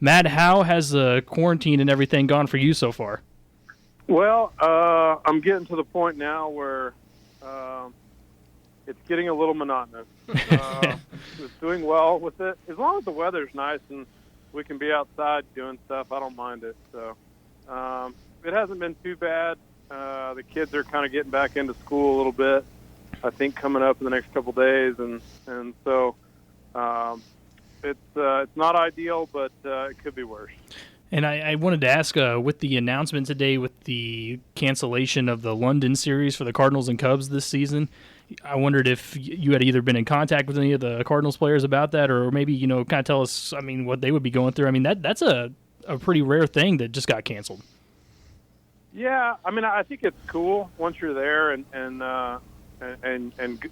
Matt, how has the quarantine and everything gone for you so far? Well, I'm getting to the point now where uh, it's getting a little monotonous. It's doing well with it. As long as the weather's nice and we can be outside doing stuff, I don't mind it. So it hasn't been too bad. The kids are kind of getting back into school a little bit, I think, coming up in the next couple days. And so it's not ideal, but it could be worse. And I wanted to ask, with the announcement today with the cancellation of the London series for the Cardinals and Cubs this season, I wondered if you had either been in contact with any of the Cardinals players about that, or maybe, kind of tell us, what they would be going through. I mean, that's a pretty rare thing that just got canceled. Yeah, I mean, I think it's cool once you're there and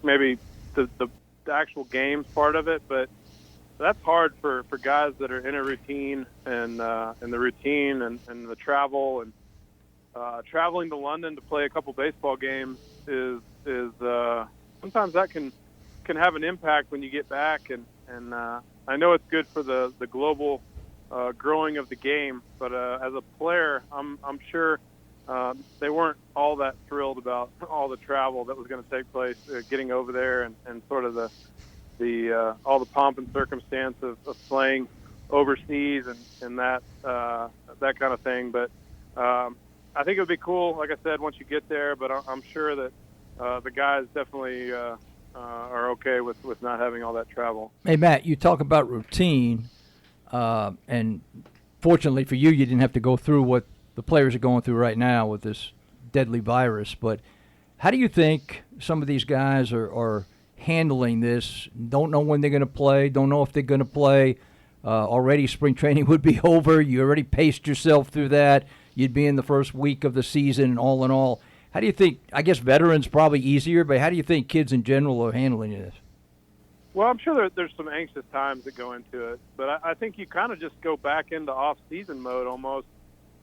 maybe the actual games part of it, but that's hard for guys that are in a routine and the routine and the travel and traveling to London to play a couple baseball games is sometimes that can have an impact when you get back and I know it's good for the global growing of the game, but as a player, I'm sure they weren't all that thrilled about all the travel that was going to take place, getting over there and sort of the all the pomp and circumstance of playing overseas and that kind of thing. But I think it would be cool, like I said, once you get there. But I'm sure that the guys definitely are okay with not having all that travel. Hey, Matt, you talk about routine, and fortunately for you, you didn't have to go through what the players are going through right now with this deadly virus. But how do you think some of these guys are handling this? Don't know when they're going to play, don't know if they're going to play. Already spring training would be over. You already paced yourself through that. You'd be in the first week of the season, all in all. How do you think, I guess veterans probably easier, but how do you think kids in general are handling this? Well, I'm sure there's some anxious times that go into it, but I think you kind of just go back into off-season mode almost,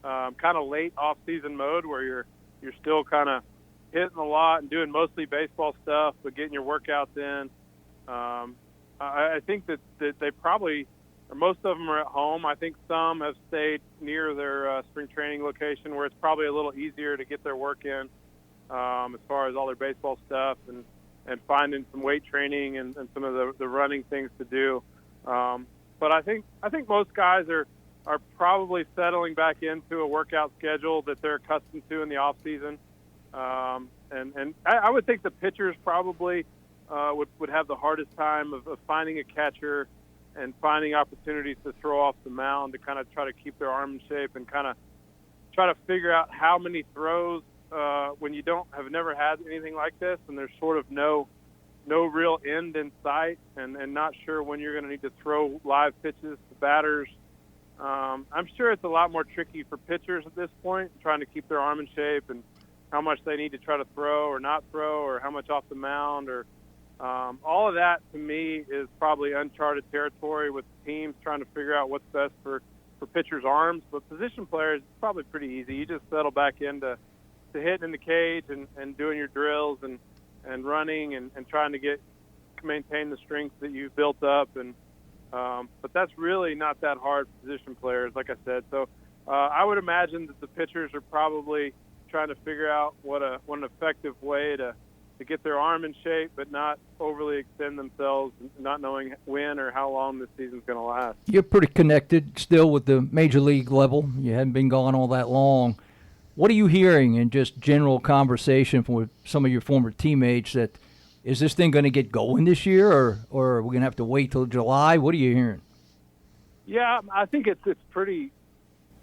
kind of late off-season mode where you're still kind of hitting a lot and doing mostly baseball stuff, but getting your workouts in. I think that they probably, or most of them are at home. I think some have stayed near their spring training location where it's probably a little easier to get their work in as far as all their baseball stuff and finding some weight training and some of the running things to do. But I think most guys are probably settling back into a workout schedule that they're accustomed to in the off season. And I would think the pitchers probably would have the hardest time of finding a catcher and finding opportunities to throw off the mound to kind of try to keep their arm in shape and kind of try to figure out how many throws when you have never had anything like this and there's sort of no real end in sight and not sure when you're going to need to throw live pitches to batters. I'm sure it's a lot more tricky for pitchers at this point, trying to keep their arm in shape and how much they need to try to throw or not throw or how much off the mound or all of that to me is probably uncharted territory with teams trying to figure out what's best for pitchers' arms. But position players, it's probably pretty easy. You just settle back into hitting in the cage and doing your drills and running and trying to maintain the strength that you've built up. But that's really not that hard for position players, like I said. So I would imagine that the pitchers are probably trying to figure out what an effective way to get their arm in shape, but not overly extend themselves, not knowing when or how long this season's going to last. You're pretty connected still with the major league level. You haven't been gone all that long. What are you hearing in just general conversation with some of your former teammates that is this thing going to get going this year or are we going to have to wait till July? What are you hearing? Yeah, I think it's pretty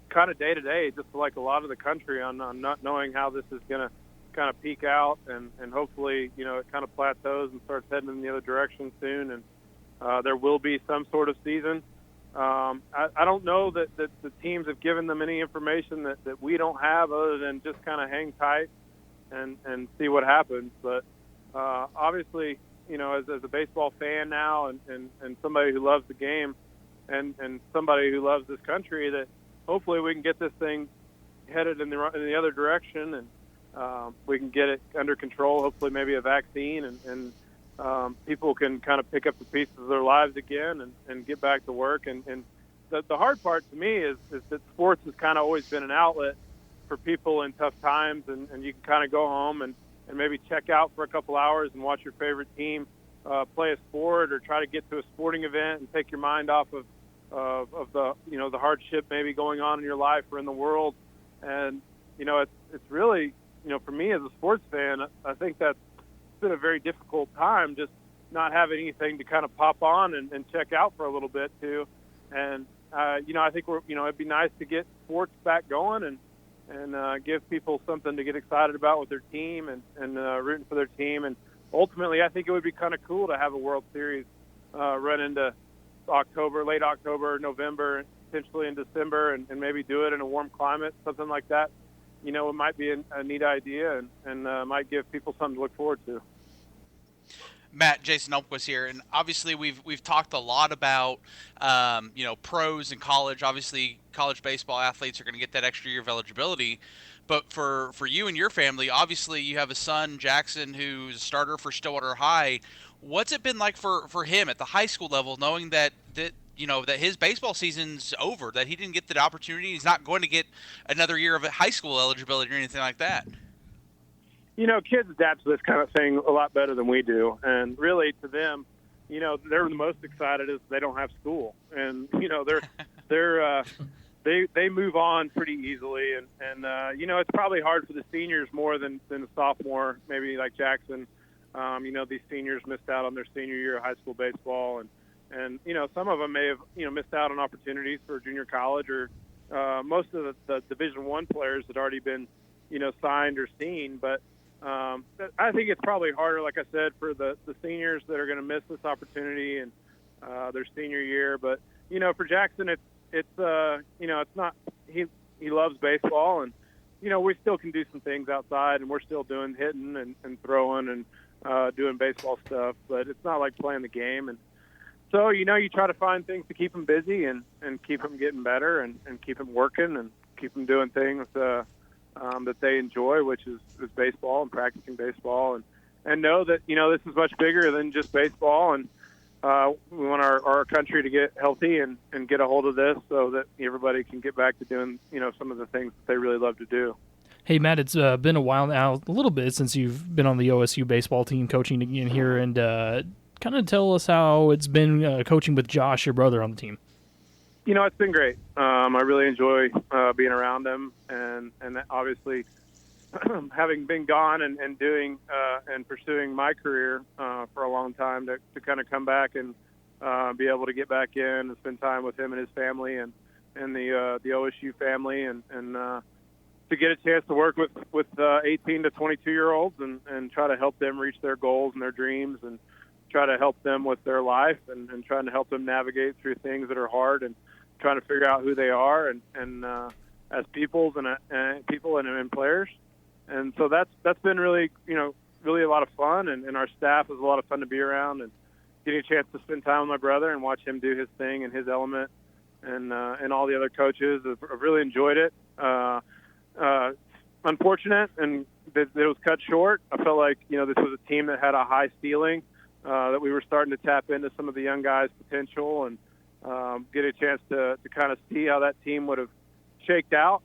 kind of day to day, just like a lot of the country on not knowing how this is going to kind of peak out and hopefully, it kind of plateaus and starts heading in the other direction soon. And there will be some sort of season. I don't know that the teams have given them any information that we don't have other than just kind of hang tight and see what happens. But obviously, as a baseball fan now and somebody who loves the game and somebody who loves this country, that hopefully we can get this thing headed in the other direction and we can get it under control, hopefully maybe a vaccine and people can kind of pick up the pieces of their lives again and get back to work and the hard part to me is that sports has kind of always been an outlet for people in tough times, and you can kind of go home and maybe check out for a couple hours and watch your favorite team play a sport, or try to get to a sporting event and take your mind off of the the hardship maybe going on in your life or in the world. And it's really, for me as a sports fan, I think that's been a very difficult time, just not having anything to kind of pop on and check out for a little bit too. And I think it'd be nice to get sports back going and give people something to get excited about with their team and rooting for their team. And ultimately, I think it would be kind of cool to have a World Series run into late October, November, potentially in December, and maybe do it in a warm climate, something like that. It might be a neat idea and might give people something to look forward to. Matt, Jason Elmquist here, and obviously we've talked a lot about pros and college. Obviously, college baseball athletes are going to get that extra year of eligibility, but for you and your family, obviously you have a son, Jackson, who's a starter for Stillwater High. What's it been like for him at the high school level, knowing that his baseball season's over, that he didn't get the opportunity, he's not going to get another year of high school eligibility or anything like that? Kids adapt to this kind of thing a lot better than we do. And really, to them, they're the most excited is they don't have school. And, they move on pretty easily. And it's probably hard for the seniors more than the sophomore, maybe like Jackson. These seniors missed out on their senior year of high school baseball. And some of them may have, missed out on opportunities for junior college, or most of the Division I players had already been, signed or seen. But I think it's probably harder, like I said, for the seniors that are going to miss this opportunity and their senior year. But for Jackson, it's not. He loves baseball, and we still can do some things outside, and we're still doing hitting and throwing and doing baseball stuff. But it's not like playing the game. And so you try to find things to keep him busy and keep him getting better and keep him working and keep him doing things that they enjoy, which is baseball and practicing baseball, and know that this is much bigger than just baseball, and we want our country to get healthy and get a hold of this so that everybody can get back to doing some of the things that they really love to do. Hey, Matt, it's been a while now, a little bit since you've been on the OSU baseball team coaching again here, and kind of tell us how it's been coaching with Josh, your brother, on the team. It's been great. I really enjoy being around him, and obviously having been gone and doing and pursuing my career for a long time, to kind of come back and be able to get back in and spend time with him and his family and the OSU family, and to get a chance to work with 18 to 22-year-olds and try to help them reach their goals and their dreams, and try to help them with their life and trying to help them navigate through things that are hard, and trying to figure out who they are and as people and players. And so that's been really really a lot of fun, and our staff is a lot of fun to be around, and getting a chance to spend time with my brother and watch him do his thing in his element, and all the other coaches have really enjoyed it. Unfortunate and that it was cut short. I felt like this was a team that had a high ceiling, that we were starting to tap into some of the young guys' potential, and get a chance to kind of see how that team would have shaked out.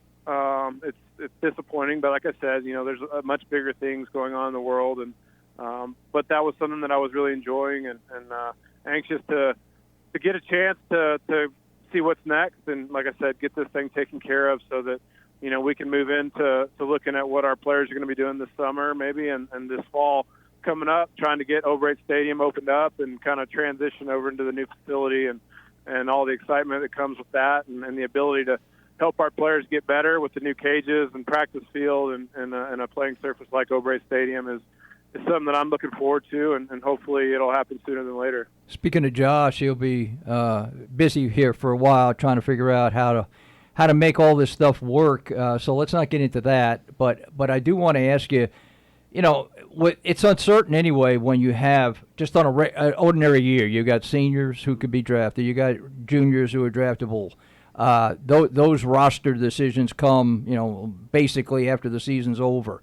It's disappointing, but like I said, there's much bigger things going on in the world, and but that was something that I was really enjoying and anxious to get a chance to see what's next, and like I said, get this thing taken care of so that we can move into looking at what our players are going to be doing this summer, maybe, and this fall coming up, trying to get O'Brate Stadium opened up and kind of transition over into the new facility and all the excitement that comes with that, and the ability to help our players get better with the new cages and practice field and a playing surface like O'Brate Stadium is something that I'm looking forward to, and hopefully it'll happen sooner than later. Speaking of Josh, he'll be busy here for a while trying to figure out how to make all this stuff work. So let's not get into that. But I do want to ask you, it's uncertain anyway when you have, just on an ordinary year, you got seniors who could be drafted, you got juniors who are draftable. Those roster decisions come, basically after the season's over.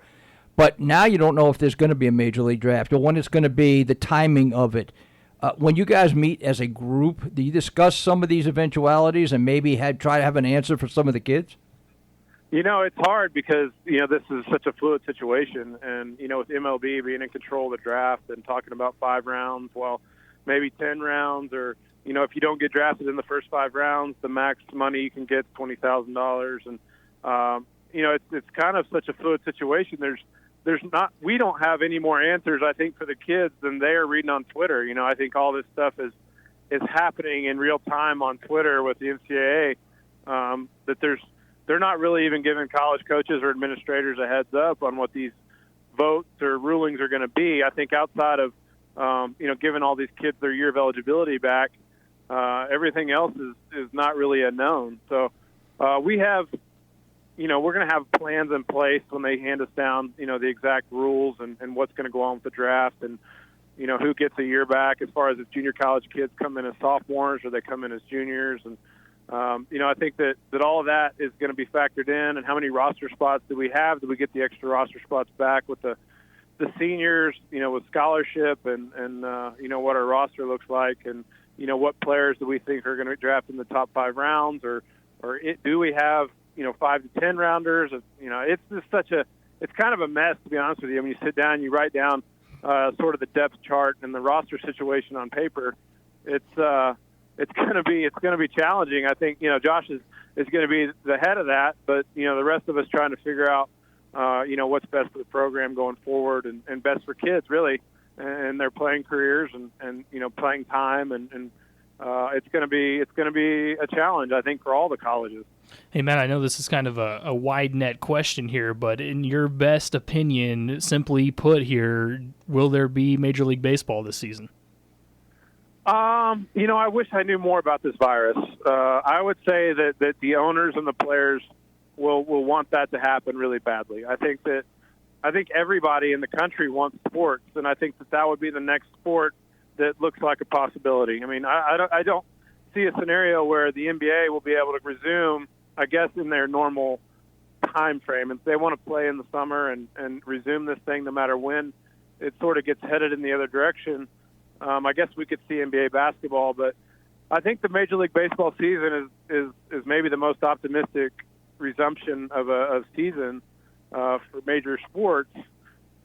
But now you don't know if there's going to be a major league draft or when it's going to be, the timing of it. When you guys meet as a group, do you discuss some of these eventualities and maybe try to have an answer for some of the kids? It's hard because, this is such a fluid situation. And, with MLB being in control of the draft and talking about 5 rounds, well, maybe 10 rounds, or, if you don't get drafted in the first 5 rounds, the max money you can get is $20,000. And, it's kind of such a fluid situation. We don't have any more answers, I think, for the kids than they are reading on Twitter. I think all this stuff is happening in real time on Twitter with the NCAA, that they're not really even giving college coaches or administrators a heads up on what these votes or rulings are going to be. I think outside of, giving all these kids their year of eligibility back, everything else is not really a known. So we have, we're going to have plans in place when they hand us down, the exact rules and what's going to go on with the draft and, who gets a year back as far as if junior college kids come in as sophomores or they come in as juniors. And, I think that all of that is going to be factored in, and how many roster spots do we have? Do we get the extra roster spots back with the seniors, with scholarship and what our roster looks like, and, what players do we think are going to draft in the top 5 rounds, or do we have, 5 to 10 rounders? It's just it's kind of a mess, to be honest with you. When you sit down, you write down sort of the depth chart and the roster situation on paper. It's going to be challenging. I think, Josh is going to be the head of that, but, the rest of us trying to figure out, what's best for the program going forward and best for kids, really, and their playing careers and playing time. And it's going to be a challenge, I think, for all the colleges. Hey, Matt, I know this is kind of a wide net question here, but in your best opinion, simply put here, will there be Major League Baseball this season? I wish I knew more about this virus. I would say that the owners and the players will want that to happen really badly. I think everybody in the country wants sports, and I think that would be the next sport that looks like a possibility. I mean, I don't see a scenario where the NBA will be able to resume, I guess, in their normal time frame. And if they want to play in the summer and resume this thing no matter when it sort of gets headed in the other direction, I guess we could see NBA basketball. But I think the Major League Baseball season is maybe the most optimistic resumption of a season for major sports.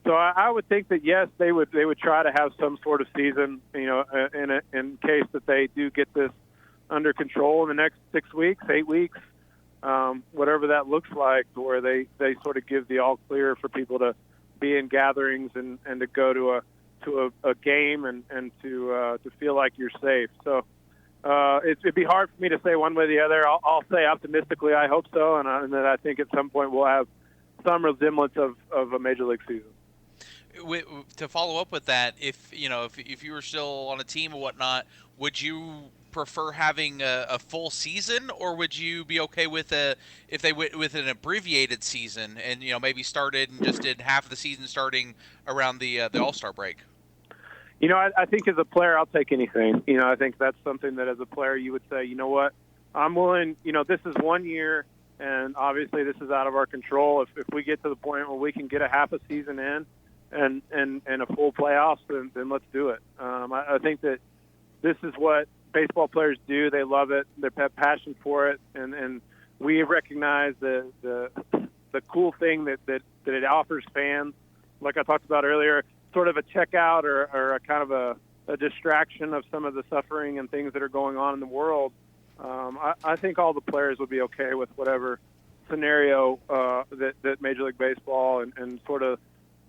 So I would think that, yes, they would try to have some sort of season, in case that they do get this under control in the next 6 weeks, 8 weeks, whatever that looks like, where they sort of give the all clear for people to be in gatherings and to go to a game and to feel like you're safe. So it'd be hard for me to say one way or the other. I'll say optimistically I hope so, and that I think at some point we'll have some resemblance of a major league season. To follow up with that, if you were still on a team or whatnot, would you prefer having a full season, or would you be okay with if they went with an abbreviated season and maybe started and just did half of the season starting around the All-Star break? I think as a player, I'll take anything. I think that's something that as a player you would say, you know what, I'm willing. This is 1 year, and obviously this is out of our control. If we get to the point where we can get a half a season in and a full playoffs, then let's do it. I think that this is what baseball players do. They love it. They have passion for it, and we recognize the cool thing that it offers fans. Like I talked about earlier, sort of a checkout or a kind of a distraction of some of the suffering and things that are going on in the world. I think all the players would be okay with whatever scenario that Major League Baseball and sort of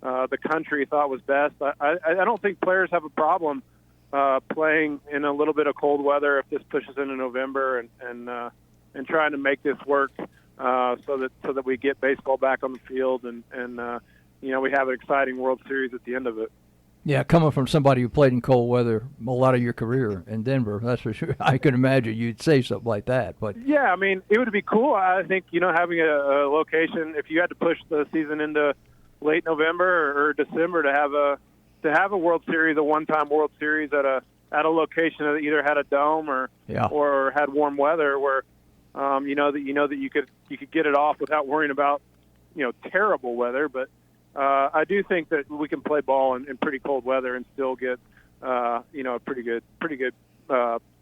the country thought was best. I don't think players have a problem playing in a little bit of cold weather if this pushes into November and trying to make this work so that we get baseball back on the field and we have an exciting World Series at the end of it. Yeah, coming from somebody who played in cold weather a lot of your career in Denver, that's for sure. I could imagine you'd say something like that. But yeah, I mean, it would be cool. I think having a location, if you had to push the season into late November or December to have a World Series, a one-time World Series at a location that either had a dome or had warm weather, where that you could get it off without worrying about terrible weather. But I do think that we can play ball in pretty cold weather and still get a pretty good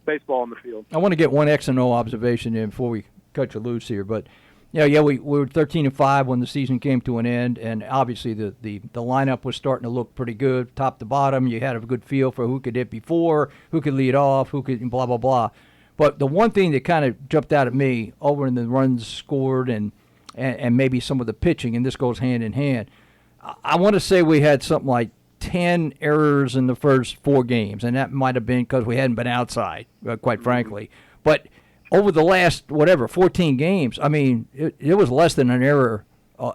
baseball on the field. I want to get one X and O observation in before we cut you loose here, but we were 13-5 when the season came to an end, and obviously the lineup was starting to look pretty good, top to bottom. You had a good feel for who could hit before, who could lead off, who could blah blah blah. But the one thing that kind of jumped out at me over in the runs scored and maybe some of the pitching, and this goes hand in hand. I want to say we had something like 10 errors in the first 4 games, and that might have been because we hadn't been outside, quite frankly. But over the last, 14 games, I mean, it was less than an error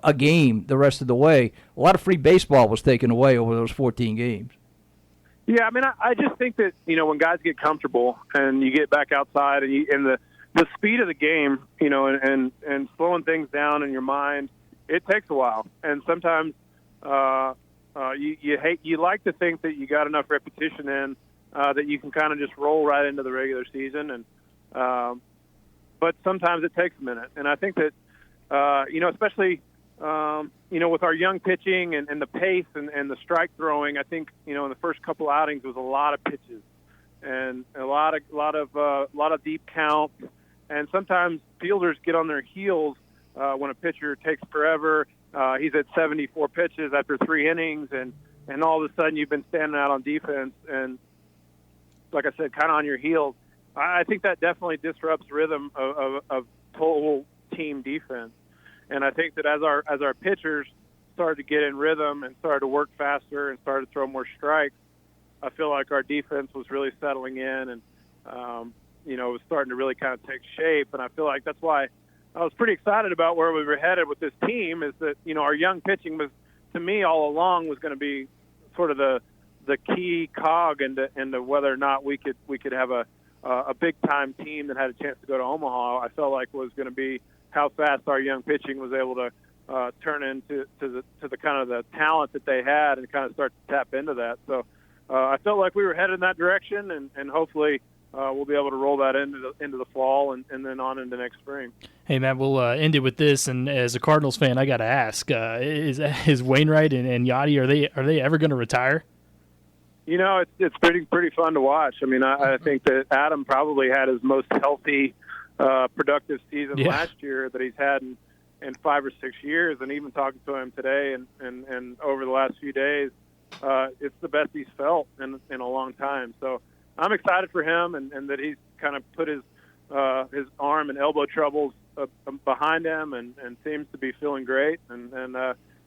a game the rest of the way. A lot of free baseball was taken away over those 14 games. Yeah, I mean, I just think that, when guys get comfortable and you get back outside and the speed of the game, and slowing things down in your mind, it takes a while. And sometimes you like to think that you got enough repetition in that you can kind of just roll right into the regular season. And but sometimes it takes a minute. And I think that, especially, with our young pitching and the pace and the strike throwing, I think, in the first couple outings was a lot of pitches and a lot of deep counts. And sometimes fielders get on their heels when a pitcher takes forever. He's at 74 pitches after 3 innings, and all of a sudden you've been standing out on defense and, like I said, kind of on your heels. I think that definitely disrupts rhythm of total team defense. And I think that as our pitchers started to get in rhythm and started to work faster and started to throw more strikes, I feel like our defense was really settling in and, it was starting to really kind of take shape. And I feel like that's why I was pretty excited about where we were headed with this team is that, our young pitching was, to me, all along was going to be sort of the key cog into whether or not we could have a big-time team that had a chance to go to Omaha. I felt like was going to be how fast our young pitching was able to turn into the kind of the talent that they had and kind of start to tap into that. So I felt like we were headed in that direction, and hopefully we'll be able to roll that into the fall and then on into next spring. Hey, Matt, we'll end it with this. And as a Cardinals fan, I got to ask: is Wainwright and Yachty are they ever going to retire? It's pretty fun to watch. I mean, I think that Adam probably had his most healthy, productive season last year that he's had in 5 or 6 years. And even talking to him today and over the last few days, it's the best he's felt in a long time. So I'm excited for him and that he's kind of put his arm and elbow troubles behind him and seems to be feeling great. And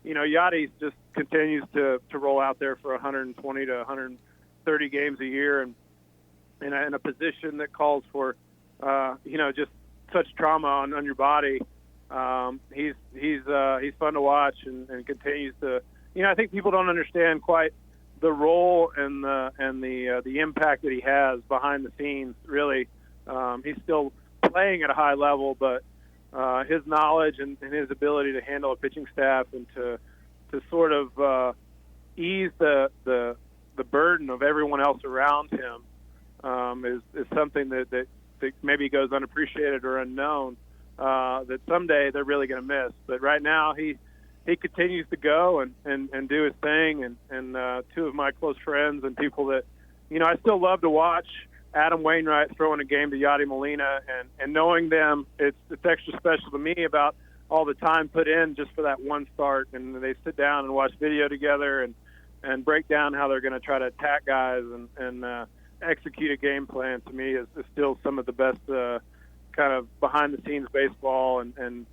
Yachty just continues to roll out there for 120 to 130 games a year and in a position that calls for, just such trauma on your body. He's fun to watch and continues to, I think people don't understand quite the role and the impact that he has behind the scenes. Really, he's still playing at a high level, but his knowledge and his ability to handle a pitching staff and to sort of ease the burden of everyone else around him is something that maybe goes unappreciated or unknown. That someday they're really going to miss. But right now he continues to go and do his thing. And 2 of my close friends and people that, I still love to watch, Adam Wainwright throwing a game to Yachty Molina, and knowing them, it's extra special to me about all the time put in just for that one start. And they sit down and watch video together and break down how they're going to try to attack guys and execute a game plan. To me is still some of the best kind of behind-the-scenes baseball and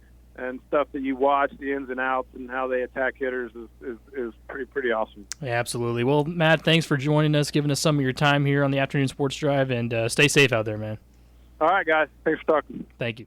stuff that you watch, the ins and outs and how they attack hitters is pretty awesome. Yeah, absolutely. Well, Matt, thanks for joining us, giving us some of your time here on the Afternoon Sports Drive, and stay safe out there, man. All right, guys. Thanks for talking. Thank you.